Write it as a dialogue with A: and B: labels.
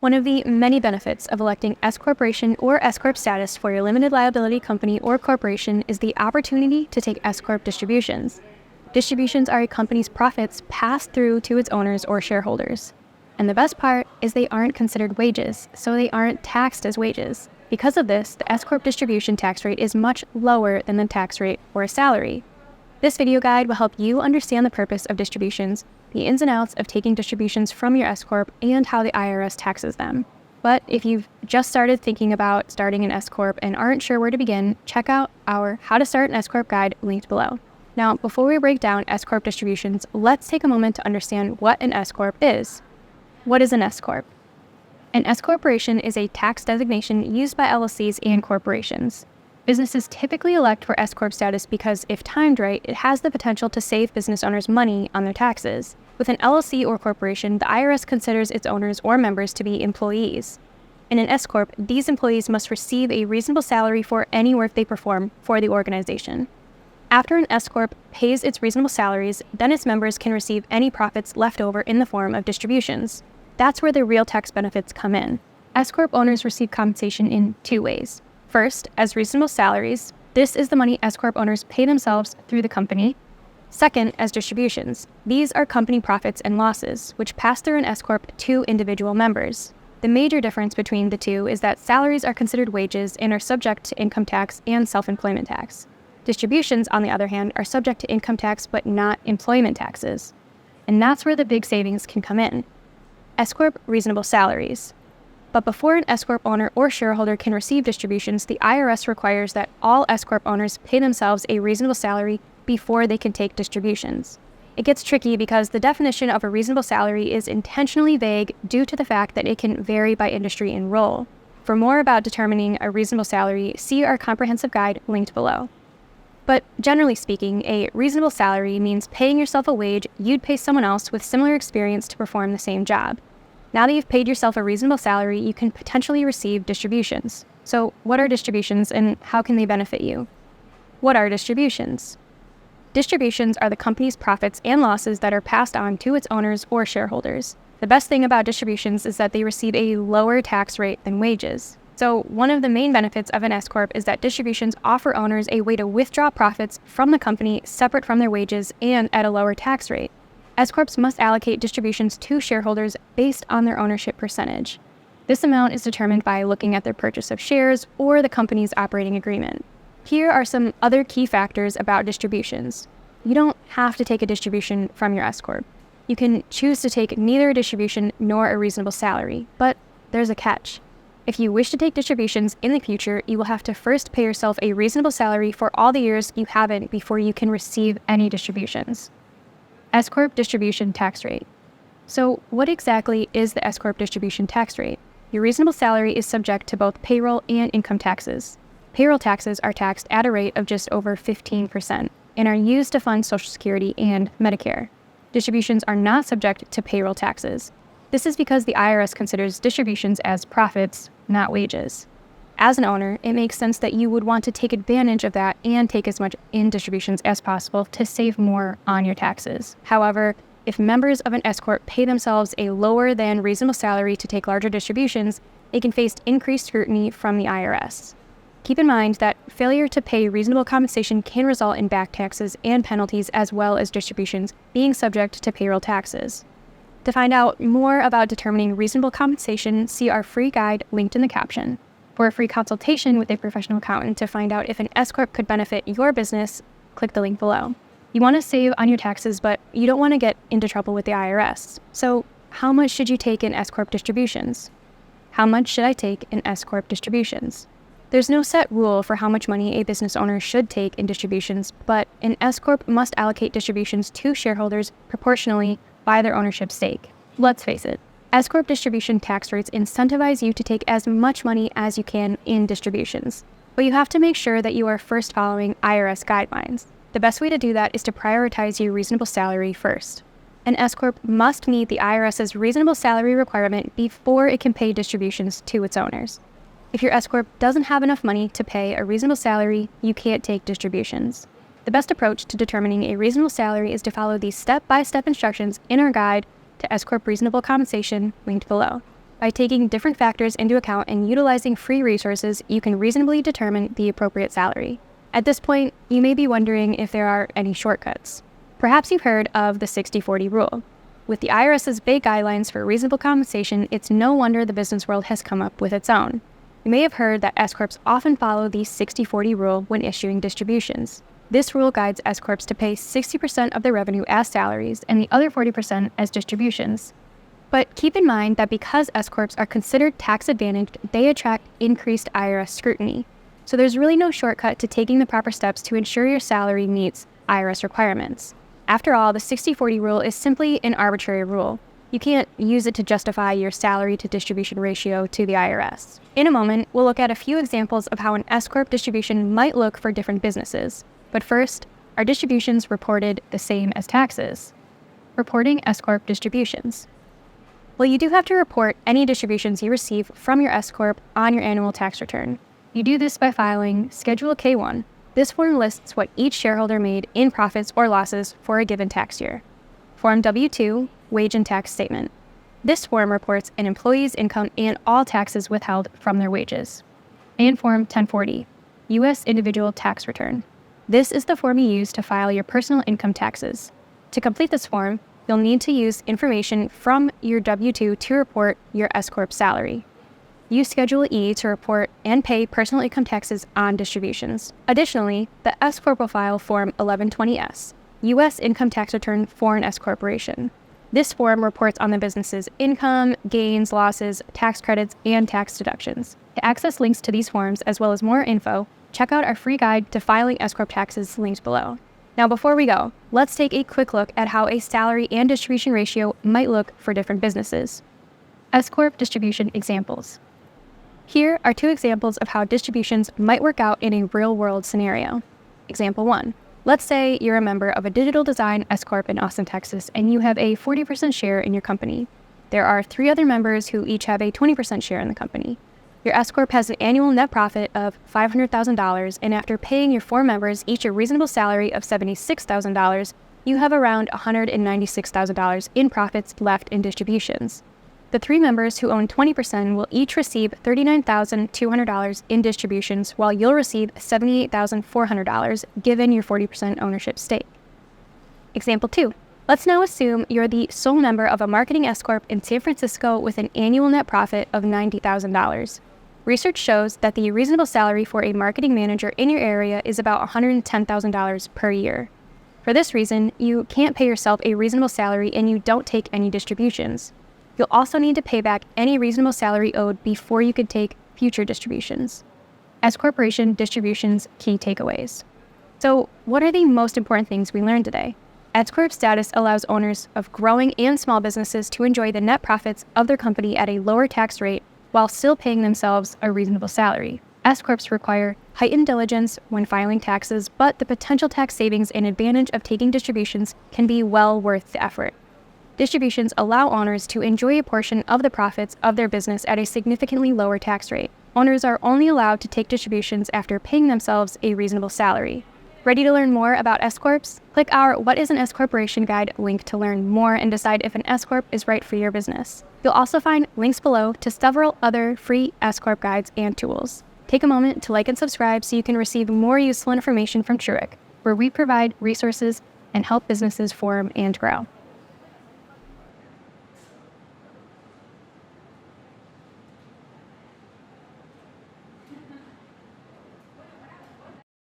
A: One of the many benefits of electing S Corporation or S Corp status for your limited liability company or corporation is the opportunity to take S Corp distributions. Distributions are a company's profits passed through to its owners or shareholders. And the best part is they aren't considered wages, so they aren't taxed as wages. Because of this, the S Corp distribution tax rate is much lower than the tax rate for a salary. This video guide will help you understand the purpose of distributions, the ins and outs of taking distributions from your S Corp, and how the IRS taxes them. But if you've just started thinking about starting an S Corp and aren't sure where to begin, check out our How to Start an S Corp guide linked below. Now, before we break down S Corp distributions, let's take a moment to understand what an S Corp is. What is an S Corp? An S Corporation is a tax designation used by LLCs and corporations. Businesses typically elect for S Corp status because, if timed right, it has the potential to save business owners money on their taxes. With an LLC or corporation, the IRS considers its owners or members to be employees. In an S Corp, these employees must receive a reasonable salary for any work they perform for the organization. After an S Corp pays its reasonable salaries, then its members can receive any profits left over in the form of distributions. That's where the real tax benefits come in. S Corp owners receive compensation in two ways. First, as reasonable salaries. This is the money S Corp owners pay themselves through the company. Second, as distributions. These are company profits and losses, which pass through an S Corp to individual members. The major difference between the two is that salaries are considered wages and are subject to income tax and self-employment tax. Distributions, on the other hand, are subject to income tax but not employment taxes. And that's where the big savings can come in. S Corp reasonable salaries. But before an S Corp owner or shareholder can receive distributions, the IRS requires that all S Corp owners pay themselves a reasonable salary before they can take distributions. It gets tricky because the definition of a reasonable salary is intentionally vague due to the fact that it can vary by industry and role. For more about determining a reasonable salary, see our comprehensive guide linked below. But generally speaking, a reasonable salary means paying yourself a wage you'd pay someone else with similar experience to perform the same job. Now that you've paid yourself a reasonable salary, you can potentially receive distributions. So what are distributions and how can they benefit you? What are distributions? Distributions are the company's profits and losses that are passed on to its owners or shareholders. The best thing about distributions is that they receive a lower tax rate than wages. So one of the main benefits of an S Corp is that distributions offer owners a way to withdraw profits from the company separate from their wages and at a lower tax rate. S Corps must allocate distributions to shareholders based on their ownership percentage. This amount is determined by looking at their purchase of shares or the company's operating agreement. Here are some other key factors about distributions. You don't have to take a distribution from your S Corp. You can choose to take neither a distribution nor a reasonable salary, but there's a catch. If you wish to take distributions in the future, you will have to first pay yourself a reasonable salary for all the years you haven't before you can receive any distributions. S Corp distribution tax rate. So what exactly is the S Corp distribution tax rate? Your reasonable salary is subject to both payroll and income taxes. Payroll taxes are taxed at a rate of just over 15% and are used to fund Social Security and Medicare. Distributions are not subject to payroll taxes. This is because the IRS considers distributions as profits, not wages. As an owner, it makes sense that you would want to take advantage of that and take as much in distributions as possible to save more on your taxes. However, if members of an S Corp pay themselves a lower than reasonable salary to take larger distributions, they can face increased scrutiny from the IRS. Keep in mind that failure to pay reasonable compensation can result in back taxes and penalties as well as distributions being subject to payroll taxes. To find out more about determining reasonable compensation, see our free guide linked in the caption. For a free consultation with a professional accountant to find out if an S Corp could benefit your business, click the link below. You want to save on your taxes, but you don't want to get into trouble with the IRS. So how much should you take in S Corp distributions? How much should I take in S Corp distributions? There's no set rule for how much money a business owner should take in distributions, but an S Corp must allocate distributions to shareholders proportionally by their ownership stake. Let's face it, S Corp distribution tax rates incentivize you to take as much money as you can in distributions. But you have to make sure that you are first following IRS guidelines. The best way to do that is to prioritize your reasonable salary first. An S Corp must meet the IRS's reasonable salary requirement before it can pay distributions to its owners. If your S Corp doesn't have enough money to pay a reasonable salary, you can't take distributions. The best approach to determining a reasonable salary is to follow these step-by-step instructions in our guide to S Corp reasonable compensation linked below. By taking different factors into account and utilizing free resources, you can reasonably determine the appropriate salary. At this point, you may be wondering if there are any shortcuts. Perhaps you've heard of the 60-40 rule. With the IRS's big guidelines for reasonable compensation, it's no wonder the business world has come up with its own. You may have heard that S Corps often follow the 60-40 rule when issuing distributions. This rule guides S Corps to pay 60% of their revenue as salaries and the other 40% as distributions. But keep in mind that because S Corps are considered tax-advantaged, they attract increased IRS scrutiny. So there's really no shortcut to taking the proper steps to ensure your salary meets IRS requirements. After all, the 60-40 rule is simply an arbitrary rule. You can't use it to justify your salary to distribution ratio to the IRS. In a moment, we'll look at a few examples of how an S Corp distribution might look for different businesses. But first, are distributions reported the same as taxes? Reporting S Corp distributions. Well, you do have to report any distributions you receive from your S Corp on your annual tax return. You do this by filing Schedule K-1. This form lists what each shareholder made in profits or losses for a given tax year. Form W-2, Wage and Tax Statement. This form reports an employee's income and all taxes withheld from their wages. And Form 1040, U.S. Individual Tax Return. This is the form you use to file your personal income taxes. To complete this form, you'll need to use information from your W-2 to report your S Corp salary. Use Schedule E to report and pay personal income taxes on distributions. Additionally, the S Corp will file Form 1120S, U.S. Income Tax Return for an S Corporation. This form reports on the business's income, gains, losses, tax credits, and tax deductions. To access links to these forms, as well as more info, check out our free guide to filing S Corp taxes linked below. Now, before we go, let's take a quick look at how a salary and distribution ratio might look for different businesses. S Corp distribution examples. Here are two examples of how distributions might work out in a real-world scenario. Example 1. Let's say you're a member of a digital design S Corp in Austin, Texas, and you have a 40% share in your company. There are 3 other members who each have a 20% share in the company. Your S Corp has an annual net profit of $500,000, and after paying your 4 members each a reasonable salary of $76,000, you have around $196,000 in profits left in distributions. The 3 members who own 20% will each receive $39,200 in distributions, while you'll receive $78,400 given your 40% ownership stake. Example 2. Let's now assume you're the sole member of a marketing S Corp in San Francisco with an annual net profit of $90,000. Research shows that the reasonable salary for a marketing manager in your area is about $110,000 per year. For this reason, you can't pay yourself a reasonable salary and you don't take any distributions. You'll also need to pay back any reasonable salary owed before you could take future distributions. S Corporation distributions key takeaways. So, what are the most important things we learned today? S Corp status allows owners of growing and small businesses to enjoy the net profits of their company at a lower tax rate while still paying themselves a reasonable salary. S Corps require heightened diligence when filing taxes, but the potential tax savings and advantage of taking distributions can be well worth the effort. Distributions allow owners to enjoy a portion of the profits of their business at a significantly lower tax rate. Owners are only allowed to take distributions after paying themselves a reasonable salary. Ready to learn more about S Corps? Click our What is an S Corporation guide link to learn more and decide if an S Corp is right for your business. You'll also find links below to several other free S Corp guides and tools. Take a moment to like and subscribe so you can receive more useful information from TRUiC, where we provide resources and help businesses form and grow.